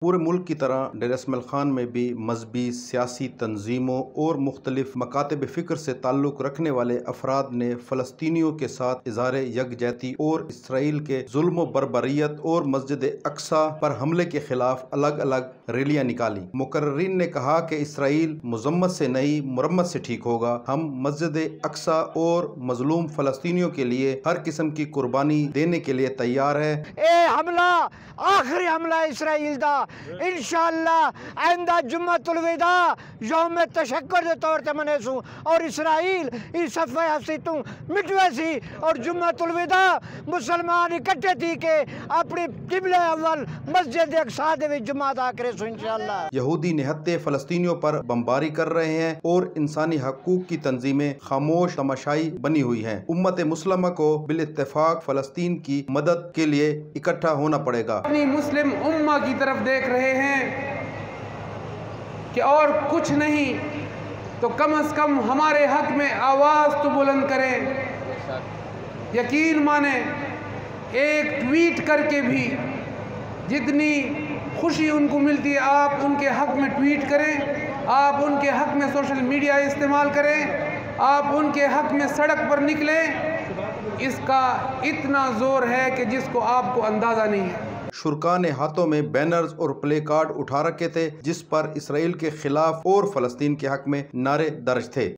پورے ملک کی طرح ڈیر اسماعیل خان میں بھی مذہبی سیاسی تنظیموں اور مختلف مکاتب فکر سے تعلق رکھنے والے افراد نے فلسطینیوں کے ساتھ اظہار یکجہتی اور اسرائیل کے ظلم و بربریت اور مسجد اقصی پر حملے کے خلاف الگ الگ ریلیاں نکالی۔ مقررین نے کہا کہ اسرائیل مذمت سے نہیں مرمت سے ٹھیک ہوگا۔ ہم مسجد اقصی اور مظلوم فلسطینیوں کے لیے ہر قسم کی قربانی دینے کے لیے تیار ہے۔ اے حملہ آخری حملہ اسرائیل دا انشاءاللہ آئندہ جمعۃ الوداع یوم تشکر دے طور تے منے سوں اور اسرائیل اس صفحے ہستی تو مٹوے سی اور جمعۃ الوداع مسلمان اکٹھے تھی کہ اپنی قبلہ اول مسجد اقصی دے وچ جمعہ ادا کرے سو انشاءاللہ۔ یہودی نہتے فلسطینیوں پر بمباری کر رہے ہیں اور انسانی حقوق کی تنظیمیں خاموش تماشائی بنی ہوئی ہیں۔ امت مسلمہ کو بالاتفاق فلسطین کی مدد کے لیے اکٹھا ہونا پڑے گا۔ اپنی مسلم امہ کی طرف دیکھ رہے ہیں کہ اور کچھ نہیں تو کم از کم ہمارے حق میں آواز تو بلند کریں۔ یقین مانیں ایک ٹویٹ کر کے بھی جتنی خوشی ان کو ملتی ہے آپ ان کے حق میں ٹویٹ کریں، آپ ان کے حق میں سوشل میڈیا استعمال کریں، آپ ان کے حق میں سڑک پر نکلیں۔ اس کا اتنا زور ہے کہ جس کو آپ کو اندازہ نہیں ہے۔ شرکاء نے ہاتھوں میں بینرز اور پلے کارڈ اٹھا رکھے تھے جس پر اسرائیل کے خلاف اور فلسطین کے حق میں نعرے درج تھے۔